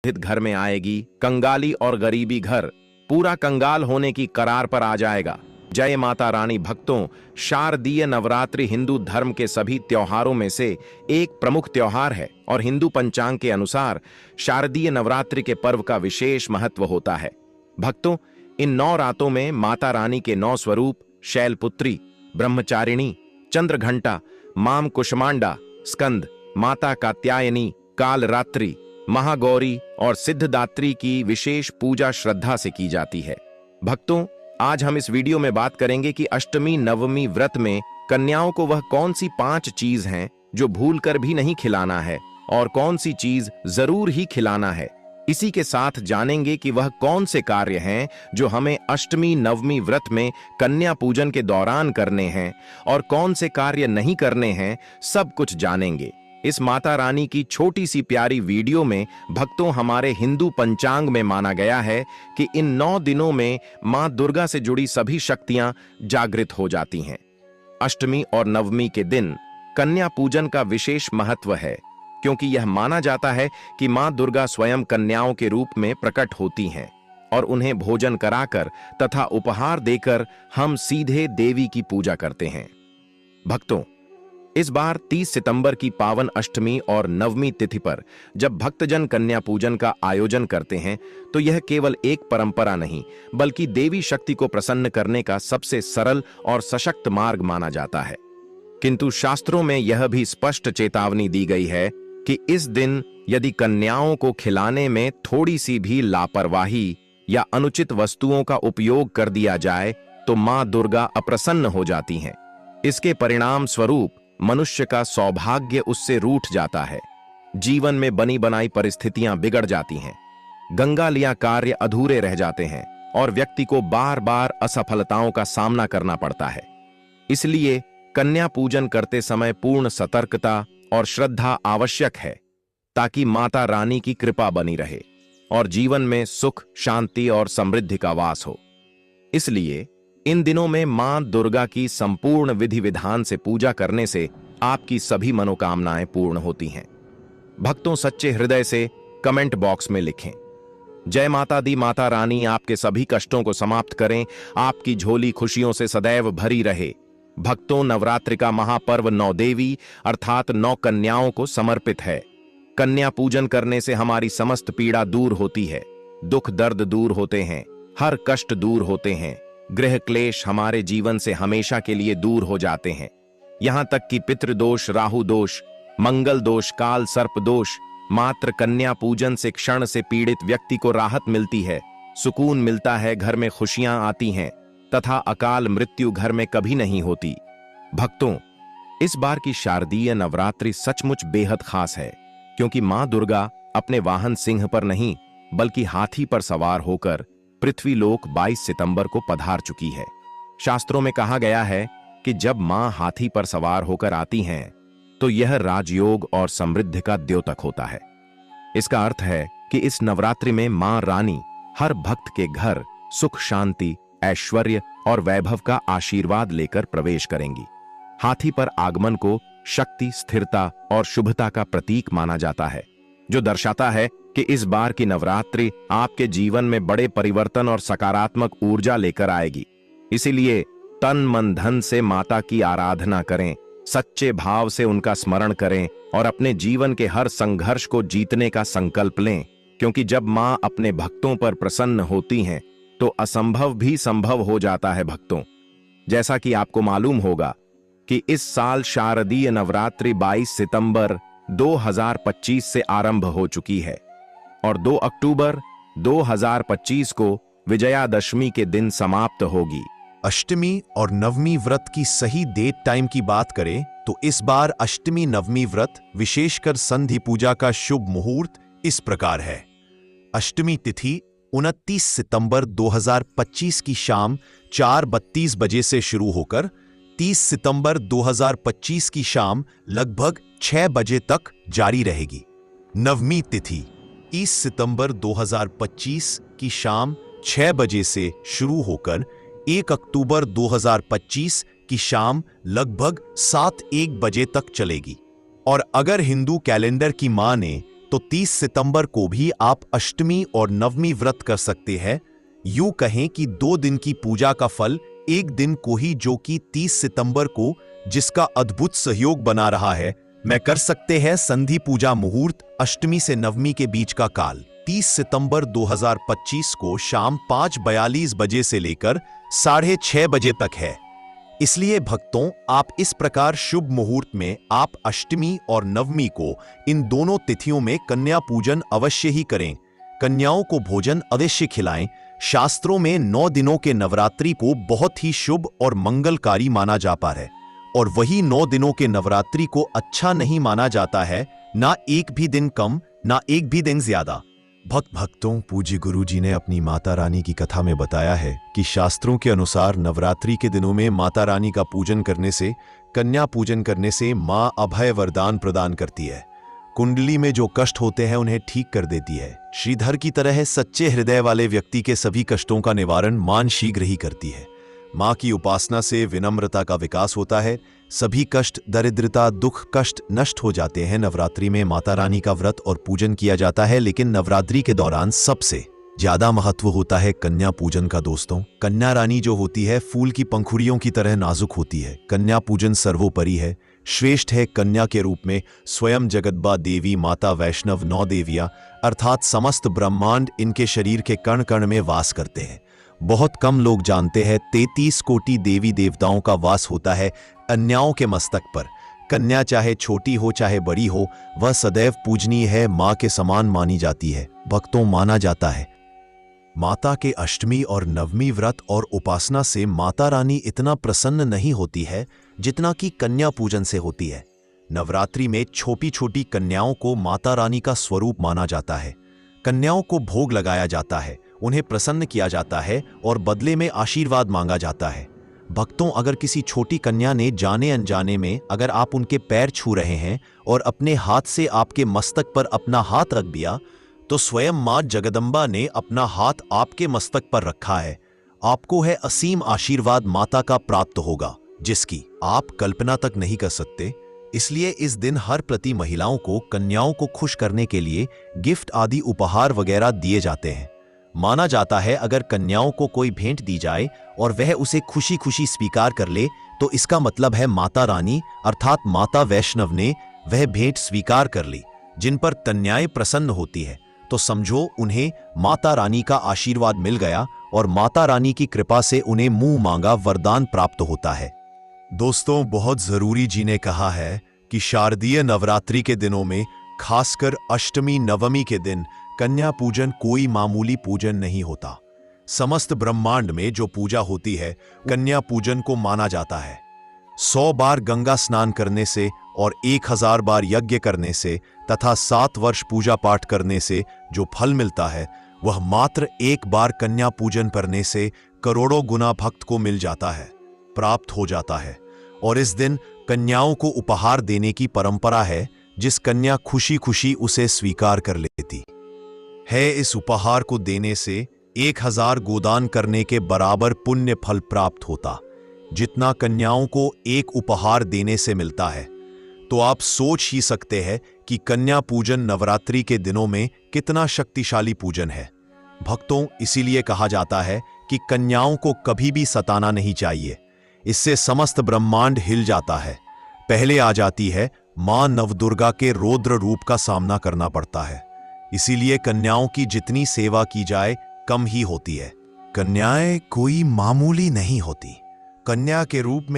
स्थित घर में आएगी। कंगाली और गरीबी घर पूरा कंगाल होने की करार पर आ जाएगा। जय माता रानी भक्तों, शारदीय नवरात्रि हिंदू धर्म के सभी त्योहारों में से एक प्रमुख त्योहार है और हिंदू पंचांग के अनुसार शारदीय नवरात्रि के पर्व का विशेष महत्व होता है। भक्तों, इन 9 रातों में माता रानी के 9 स्वरूप शैलपुत्री, ब्रह्मचारिणी, चंद्रघंटा, माम कुष्मांडा, स्कंद, माता कात्यायनी, कालरात्रि, महागौरी और सिद्धदात्री की विशेष पूजा श्रद्धा से की जाती है। भक्तों, आज हम इस वीडियो में बात करेंगे कि अष्टमी नवमी व्रत में कन्याओं को वह कौन सी 5 चीज हैं जो भूलकर भी नहीं खिलाना है और कौन सी चीज जरूर ही खिलाना है। इसी के साथ जानेंगे कि वह कौन से कार्य हैं जो हमें अष्टमी नवमी व्रत में कन्या पूजन के दौरान करने हैं और कौन से कार्य नहीं करने हैं। सब कुछ जानेंगे इस माता रानी की छोटी सी प्यारी वीडियो में। भक्तों, हमारे हिंदू पंचांग में माना गया है कि इन 9 दिनों में मां दुर्गा से जुड़ी सभी शक्तियां जागृत हो जाती हैं। अष्टमी और नवमी के दिन कन्या पूजन का विशेष महत्व है, क्योंकि यह माना जाता है कि मां दुर्गा स्वयं कन्याओं के रूप में प्रकट होती हैं और उन्हें भोजन कराकर तथा उपहार देकर हम सीधे देवी की पूजा करते हैं। भक्तों, इस बार 30 सितंबर की पावन अष्टमी और नवमी तिथि पर जब भक्तजन कन्या पूजन का आयोजन करते हैं तो यह केवल एक परंपरा नहीं, बल्कि देवी शक्ति को प्रसन्न करने का सबसे सरल और सशक्त मार्ग माना जाता है। किंतु शास्त्रों में यह भी स्पष्ट चेतावनी दी गई है कि इस दिन यदि कन्याओं को खिलाने में थोड़ी सी भी लापरवाही या अनुचित वस्तुओं का उपयोग कर दिया जाए तो मां दुर्गा अप्रसन्न हो जाती हैं। इसके परिणाम स्वरूप मनुष्य का सौभाग्य उससे रूठ जाता है, जीवन में बनी बनाई परिस्थितियां बिगड़ जाती हैं, गंगा लिया कार्य अधूरे रह जाते हैं और व्यक्ति को बार बार असफलताओं का सामना करना पड़ता है। इसलिए कन्या पूजन करते समय पूर्ण सतर्कता और श्रद्धा आवश्यक है, ताकि माता रानी की कृपा बनी रहे और जीवन में सुख, शांति और समृद्धि का वास हो। इसलिए इन दिनों में मां दुर्गा की संपूर्ण विधि विधान से पूजा करने से आपकी सभी मनोकामनाएं पूर्ण होती हैं। भक्तों, सच्चे हृदय से कमेंट बॉक्स में लिखें, जय माता दी। माता रानी आपके सभी कष्टों को समाप्त करें, आपकी झोली खुशियों से सदैव भरी रहे। भक्तों, नवरात्रि का महापर्व 9 देवी अर्थात 9 कन्याओं को समर्पित है। कन्या पूजन करने से हमारी समस्त पीड़ा दूर होती है, दुख दर्द दूर होते हैं, हर कष्ट दूर होते हैं, गृह क्लेश हमारे जीवन से हमेशा के लिए दूर हो जाते हैं। यहां तक कि पितृदोष, राहु दोष, मंगल दोष, काल सर्प दोष, मात्र कन्या पूजन से क्षण से पीड़ित व्यक्ति को राहत मिलती है, सुकून मिलता है, घर में खुशियां आती हैं तथा अकाल मृत्यु घर में कभी नहीं होती। भक्तों, इस बार की शारदीय नवरात्रि सचमुच बेहद खास है, क्योंकि मां दुर्गा अपने वाहन सिंह पर नहीं बल्कि हाथी पर सवार होकर पृथ्वीलोक 22 सितंबर को पधार चुकी है। शास्त्रों में कहा गया है कि जब मां हाथी पर सवार होकर आती हैं तो यह राजयोग और समृद्धि का द्योतक होता है। इसका अर्थ है कि इस नवरात्रि में मां रानी हर भक्त के घर सुख, शांति, ऐश्वर्य और वैभव का आशीर्वाद लेकर प्रवेश करेंगी। हाथी पर आगमन को शक्ति, स्थिरता और शुभता का प्रतीक माना जाता है, जो दर्शाता है कि इस बार की नवरात्रि आपके जीवन में बड़े परिवर्तन और सकारात्मक ऊर्जा लेकर आएगी। इसीलिए तन मन धन से माता की आराधना करें, सच्चे भाव से उनका स्मरण करें और अपने जीवन के हर संघर्ष को जीतने का संकल्प लें, क्योंकि जब मां अपने भक्तों पर प्रसन्न होती हैं तो असंभव भी संभव हो जाता है। भक्तों, जैसा कि आपको मालूम होगा कि इस साल शारदीय नवरात्रि 22 सितंबर 2025 से आरंभ हो चुकी है और 2 अक्टूबर 2025 को विजयादशमी के दिन समाप्त होगी। अष्टमी और नवमी व्रत की सही डेट टाइम की बात करें तो इस बार अष्टमी नवमी व्रत विशेषकर संधि पूजा का शुभ मुहूर्त इस प्रकार है। अष्टमी तिथि 29 सितंबर 2025 की शाम 4:32 बजे से शुरू होकर 30 सितंबर 2025 की शाम लगभग 6 बजे तक जारी रहेगी। नवमी तिथि 30 सितंबर 2025 की शाम 6 बजे से शुरू होकर 1 अक्टूबर 2025 की शाम लगभग 7-1 बजे तक चलेगी। और अगर हिंदू कैलेंडर की माने तो 30 सितंबर को भी आप अष्टमी और नवमी व्रत कर सकते हैं। यूं कहें कि 2 दिन की पूजा का फल एक दिन को ही, जो कि 30 सितंबर को, जिसका अद्भुत सहयोग बना रहा है, मैं कर सकते हैं। संधि पूजा मुहूर्त अष्टमी से नवमी के बीच का काल 30 सितंबर 2025 को शाम 5:42 बजे से लेकर 6:30 बजे तक है। इसलिए भक्तों, आप इस प्रकार शुभ मुहूर्त में आप अष्टमी और नवमी को, इन दोनों तिथियों में कन्या पूजन अवश्य ही करें। कन्याओं को भोजन अवश्य खिलाएं। शास्त्रों में 9 दिनों के नवरात्रि को बहुत ही शुभ और मंगलकारी माना जाता है, और वही 9 दिनों के नवरात्रि को अच्छा नहीं माना जाता है, ना एक भी दिन कम, ना एक भी दिन ज्यादा। भक्तों, पूज्य गुरु जी ने अपनी माता रानी की कथा में बताया है कि शास्त्रों के अनुसार नवरात्रि के दिनों में माता रानी का पूजन करने से, कन्या पूजन करने से मां अभय वरदान प्रदान करती है। कुंडली में जो कष्ट होते हैं उन्हें ठीक कर देती है। श्रीधर की तरह सच्चे हृदय वाले व्यक्ति के सभी कष्टों का निवारण मां शीघ्र ही करती है। मां की उपासना से विनम्रता का विकास होता है। सभी कष्ट, दरिद्रता, दुख, कष्ट नष्ट हो जाते हैं। नवरात्रि में माता रानी का व्रत और पूजन किया जाता है, लेकिन नवरात्रि के दौरान सबसे ज्यादा महत्व होता है कन्या पूजन का। दोस्तों, कन्या रानी जो होती है फूल की पंखुड़ियों की तरह नाजुक होती है। कन्या पूजन सर्वोपरि है, श्रेष्ठ है। कन्या के रूप में स्वयं जगदम्बा देवी, माता वैष्णव, 9 देवियां अर्थात समस्त ब्रह्मांड इनके शरीर के कण कण में वास करते हैं। बहुत कम लोग जानते हैं 33 कोटि देवी देवताओं का वास होता है कन्याओं के मस्तक पर। कन्या चाहे छोटी हो चाहे बड़ी हो, वह सदैव पूजनीय है, मां के समान मानी जाती है। भक्तों, माना जाता है माता के अष्टमी और नवमी व्रत और उपासना से माता रानी इतना प्रसन्न नहीं होती है जितना कि कन्या पूजन से होती है। नवरात्रि में छोटी छोटी कन्याओं को माता रानी का स्वरूप माना जाता है। कन्याओं को भोग लगाया जाता है, उन्हें प्रसन्न किया जाता है और बदले में आशीर्वाद मांगा जाता है। भक्तों, अगर किसी छोटी कन्या ने जाने अनजाने में, अगर आप उनके पैर छू रहे हैं और अपने हाथ से आपके मस्तक पर अपना हाथ रख दिया, तो स्वयं मां जगदम्बा ने अपना हाथ आपके मस्तक पर रखा है। आपको है असीम आशीर्वाद माता का प्राप्त होगा, जिसकी आप कल्पना तक नहीं कर सकते। इसलिए इस दिन हर प्रति महिलाओं को, कन्याओं को खुश करने के लिए गिफ्ट आदि उपहार वगैरह दिए जाते हैं। माना जाता है अगर कन्याओं को कोई भेंट दी जाए और वह उसे खुशी खुशी स्वीकार कर ले, तो इसका मतलब है माता रानी अर्थात माता वैष्णव ने वह भेंट स्वीकार कर ली। जिन पर कन्याएं प्रसन्न होती है तो समझो उन्हें माता रानी का आशीर्वाद मिल गया और माता रानी की कृपा से उन्हें मुंह मांगा वरदान प्राप्त होता है। दोस्तों, बहुत जरूरी जी ने कहा है कि शारदीय नवरात्रि के दिनों में, खासकर अष्टमी नवमी के दिन, कन्या पूजन कोई मामूली पूजन नहीं होता। समस्त ब्रह्मांड में जो पूजा होती है, कन्या पूजन को माना जाता है। 100 बार गंगा स्नान करने से और 1000 बार यज्ञ करने से तथा 7 वर्ष पूजा पाठ करने से जो फल मिलता है, वह मात्र एक बार कन्या पूजन करने से करोड़ों गुना भक्त को मिल जाता है, प्राप्त हो जाता है। और इस दिन कन्याओं को उपहार देने की परंपरा है, जिस कन्या खुशी खुशी उसे स्वीकार कर लेती है। इस उपहार को देने से 1000 गोदान करने के बराबर पुण्य फल प्राप्त होता, जितना कन्याओं को एक उपहार देने से मिलता है। तो आप सोच ही सकते हैं कि कन्या पूजन नवरात्रि के दिनों में कितना शक्तिशाली पूजन है। भक्तों, इसीलिए कहा जाता है कि कन्याओं को कभी भी सताना नहीं चाहिए, इससे समस्त ब्रह्मांड हिल जाता है। पहले आ जाती है मां नवदुर्गा के रौद्र रूप का सामना करना पड़ता है। इसीलिए कन्याओं की जितनी सेवा की जाए कम ही होती है। कन्याएं कोई मामूली नहीं होती। कन्या के रूप में